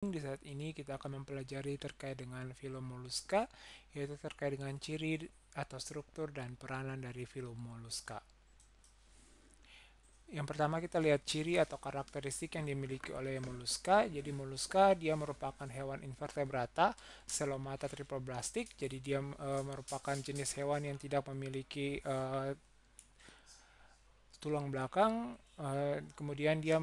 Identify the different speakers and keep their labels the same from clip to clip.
Speaker 1: Di saat ini kita akan mempelajari terkait dengan filum moluska, yaitu terkait dengan ciri atau struktur dan peranan dari filum moluska. Yang pertama kita lihat ciri atau karakteristik yang dimiliki oleh moluska. Jadi moluska dia merupakan hewan invertebrata, selomata triploblastik. Jadi dia merupakan jenis hewan yang tidak memiliki tulang belakang. Kemudian dia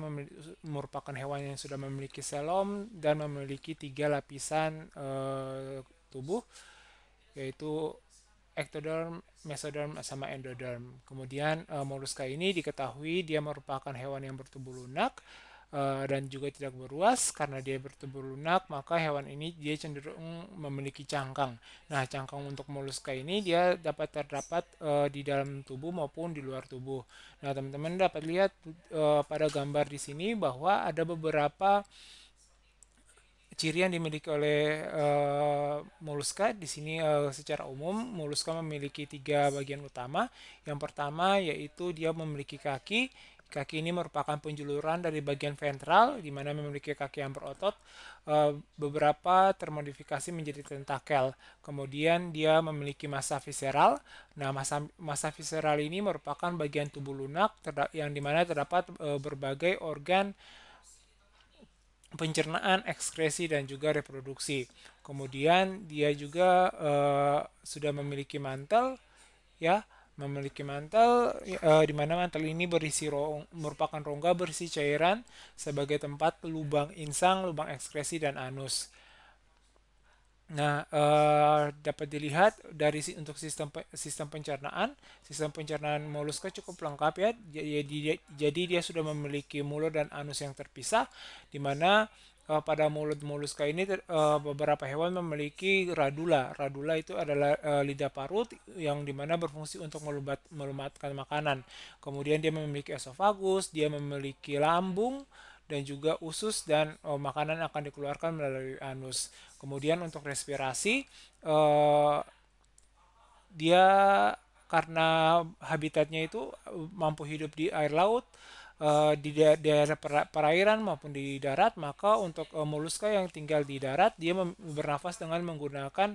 Speaker 1: merupakan hewan yang sudah memiliki selom dan memiliki 3 lapisan tubuh, yaitu ectoderm, mesoderm, sama endoderm. Kemudian moluska ini diketahui dia merupakan hewan yang bertubuh lunak dan juga tidak beruas. Karena dia bertubuh lunak, maka hewan ini dia cenderung memiliki cangkang. Nah, cangkang untuk moluska ini dia dapat terdapat di dalam tubuh maupun di luar tubuh. Nah, teman-teman dapat lihat pada gambar di sini bahwa ada beberapa ciri yang dimiliki oleh moluska. Di sini secara umum moluska memiliki 3 bagian utama. Yang pertama yaitu dia memiliki kaki. Kaki ini merupakan penjuluran dari bagian ventral, di mana memiliki kaki yang berotot. Beberapa termodifikasi menjadi tentakel. Kemudian dia memiliki massa visceral. Nah, massa visceral ini merupakan bagian tubuh lunak yang dimana terdapat berbagai organ pencernaan, ekskresi, dan juga reproduksi. Kemudian dia juga sudah memiliki mantel, ya, memiliki mantel di mana mantel ini merupakan rongga berisi cairan sebagai tempat lubang insang, lubang ekskresi, dan anus. Nah, dapat dilihat dari untuk sistem pencernaan moluska cukup lengkap, ya. Jadi dia sudah memiliki mulut dan anus yang terpisah, di mana pada mulut moluska ini beberapa hewan memiliki radula. Radula itu adalah lidah parut yang dimana berfungsi untuk melumatkan makanan. Kemudian dia memiliki esofagus, dia memiliki lambung dan juga usus, dan makanan akan dikeluarkan melalui anus. Kemudian untuk respirasi, dia karena habitatnya itu mampu hidup di air laut, di daerah perairan maupun di darat, maka untuk moluska yang tinggal di darat dia bernafas dengan menggunakan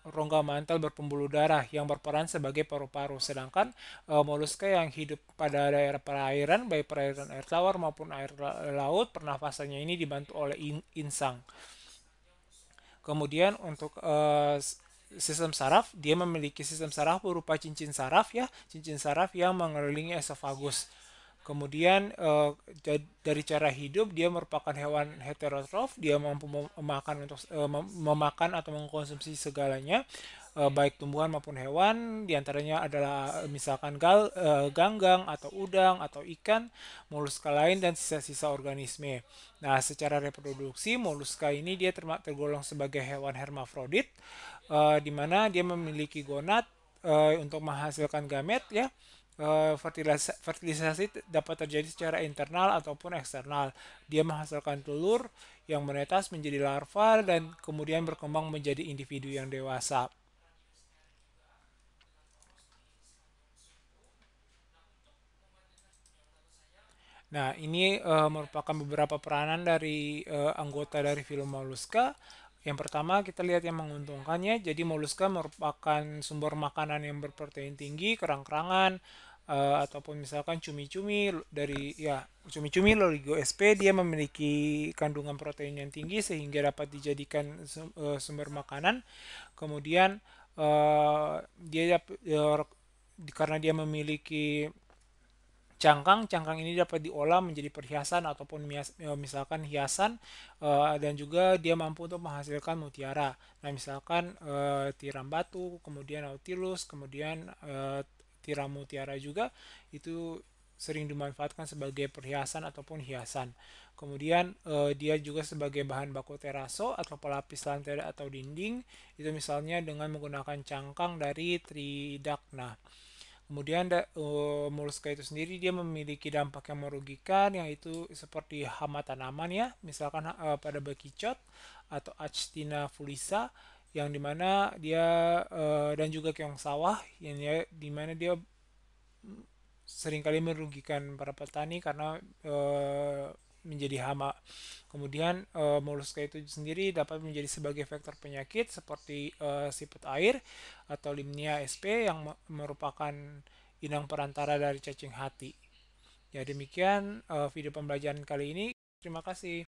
Speaker 1: rongga mantel berpembuluh darah yang berperan sebagai paru-paru. Sedangkan moluska yang hidup pada daerah perairan, baik perairan air tawar maupun air laut, pernafasannya ini dibantu oleh insang. Kemudian untuk sistem saraf, dia memiliki sistem saraf berupa cincin saraf, ya, cincin saraf yang mengelilingi esofagus. Kemudian dari cara hidup dia merupakan hewan heterotrof, dia mampu memakan atau mengkonsumsi segalanya, baik tumbuhan maupun hewan. Diantaranya adalah misalkan ganggang atau udang atau ikan, moluska lain, dan sisa-sisa organisme. Nah, secara reproduksi moluska ini dia tergolong sebagai hewan hermafrodit, di mana dia memiliki gonad untuk menghasilkan gamet, ya. Fertilisasi dapat terjadi secara internal ataupun eksternal. Dia menghasilkan telur yang menetas menjadi larva dan kemudian berkembang menjadi individu yang dewasa. Nah, ini merupakan beberapa peranan dari anggota dari filum moluska. Yang pertama kita lihat yang menguntungkannya. Jadi moluska merupakan sumber makanan yang berprotein tinggi, kerang-kerangan, ataupun misalkan cumi-cumi dari, ya, cumi-cumi Loligo SP. Dia memiliki kandungan protein yang tinggi sehingga dapat dijadikan sumber makanan. Kemudian dia karena dia memiliki cangkang ini dapat diolah menjadi perhiasan ataupun misalkan hiasan, dan juga dia mampu untuk menghasilkan mutiara. Nah, misalkan tiram batu, kemudian nautilus, kemudian tiram mutiara juga itu sering dimanfaatkan sebagai perhiasan ataupun hiasan. Kemudian dia juga sebagai bahan baku teraso atau pelapis lantai atau dinding, itu misalnya dengan menggunakan cangkang dari Tridacna. Kemudian moluska itu sendiri dia memiliki dampak yang merugikan, yaitu seperti hama tanaman, ya, misalkan pada bekicot atau Actina fulisa, yang dimana dia dan juga keong sawah, yang dimana dia seringkali merugikan para petani karena menjadi hama. Kemudian moluska itu sendiri dapat menjadi sebagai vektor penyakit seperti siput air atau Limnia sp yang merupakan inang perantara dari cacing hati. Ya demikian video pembelajaran kali ini. Terima kasih.